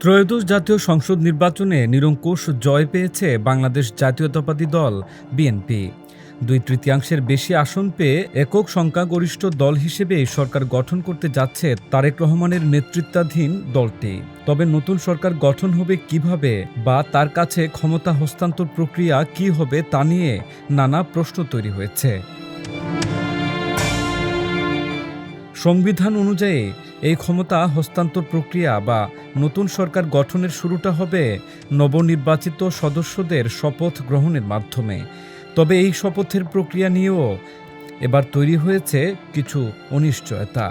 ত্রয়োদশ জাতীয় সংসদ নির্বাচনে নিরঙ্কুশ জয় পেয়েছে বাংলাদেশ জাতীয়তাবাদী দল বিএনপি। 2/3 বেশি আসন পেয়ে একক সংখ্যাগরিষ্ঠ দল হিসেবে সরকার গঠন করতে যাচ্ছে তারেক রহমানের নেতৃত্বাধীন দলটি। তবে নতুন সরকার গঠন হবে কিভাবে বা তার কাছে ক্ষমতা হস্তান্তর প্রক্রিয়া কী হবে তা নিয়ে নানা প্রশ্ন তৈরি হয়েছে। সংবিধান অনুযায়ী এই ক্ষমতা হস্তান্তর প্রক্রিয়া বা নতুন সরকার গঠনের শুরুটা হবে নবনির্বাচিত সদস্যদের শপথ গ্রহণের মাধ্যমে। তবে এই শপথের প্রক্রিয়া নিয়েও এবার তৈরি হয়েছে কিছু অনিশ্চয়তা।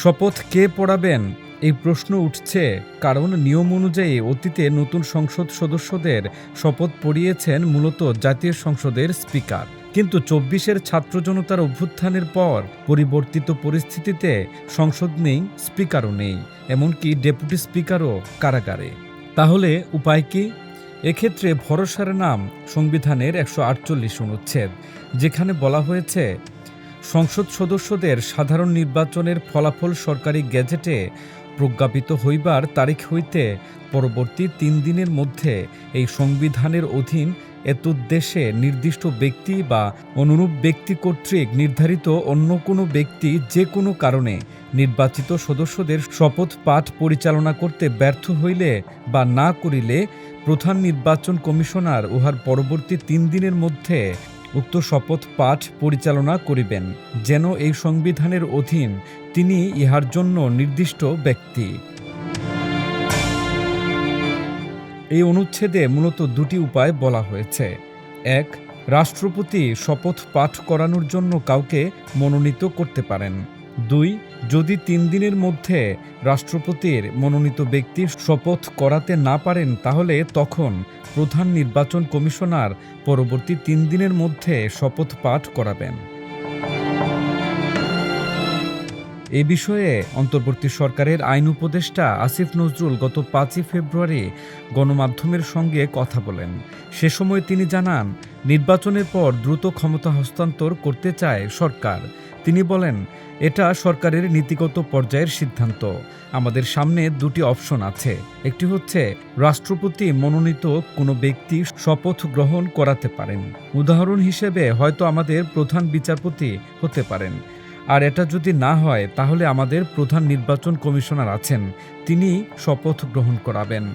শপথ কে পড়াবেন এই প্রশ্ন উঠছে, কারণ নিয়ম অনুযায়ী অতীতে নতুন সংসদ সদস্যদের শপথ পড়িয়েছেন মূলত জাতীয় সংসদের স্পিকার। কিন্তু 24-এর ছাত্র জনতার অভ্যুত্থানের পর পরিবর্তিত পরিস্থিতিতে সংসদ নেই, স্পিকারও নেই, এমনকি ডেপুটি স্পিকারও কারাগারে। তাহলে উপায় কি? এক্ষেত্রে ভরসার নাম সংবিধানের 148 অনুচ্ছেদ, যেখানে বলা হয়েছে সংসদ সদস্যদের সাধারণ নির্বাচনের ফলাফল সরকারি গেজেটে প্রজ্ঞাপিত হইবার তারিখ হইতে পরবর্তী 3 দিনের মধ্যে এই সংবিধানের অধীন এতদ্দেশে নির্দিষ্ট ব্যক্তি বা অনুরূপ ব্যক্তি কর্তৃক নির্ধারিত অন্য কোনো ব্যক্তি যে কোনো কারণে নির্বাচিত সদস্যদের শপথ পাঠ পরিচালনা করতে ব্যর্থ হইলে বা না করিলে প্রধান নির্বাচন কমিশনার উহার পরবর্তী 3 দিনের মধ্যে উক্ত শপথ পাঠ পরিচালনা করিবেন, যেন এই সংবিধানের অধীন তিনি ইহার জন্য নির্দিষ্ট ব্যক্তি। এই অনুচ্ছেদে মূলত 2টি উপায় বলা হয়েছে। 1. রাষ্ট্রপতি শপথ পাঠ করানোর জন্য কাউকে মনোনীত করতে পারেন। 2. যদি 3 দিনের মধ্যে রাষ্ট্রপতির মনোনীত ব্যক্তি শপথ করাতে না পারেন, তাহলে তখন প্রধান নির্বাচন কমিশনার পরবর্তী 3 দিনের মধ্যে শপথ পাঠ করাবেন। এ বিষয়ে অন্তর্বর্তী সরকারের আইন উপদেষ্টা আসিফ নজরুল গত 5 ফেব্রুয়ারি গণমাধ্যমের সঙ্গে কথা বলেন। সে সময় তিনি জানান, নির্বাচনের পর দ্রুত ক্ষমতা হস্তান্তর করতে চায় সরকার। তিনি বলেন, এটা সরকারের নীতিগত পর্যায়ের সিদ্ধান্ত। আমাদের সামনে 2টি অপশন আছে। একটি হচ্ছে রাষ্ট্রপতি মনোনীত কোনো ব্যক্তি শপথ গ্রহণ করাতে পারেন। উদাহরণ হিসেবে হয়তো আমাদের প্রধান বিচারপতি হতে পারেন। আর এটা যদি না হয়, তাহলে আমাদের প্রধান নির্বাচন কমিশনার আছেন, তিনি শপথ গ্রহণ করাবেন।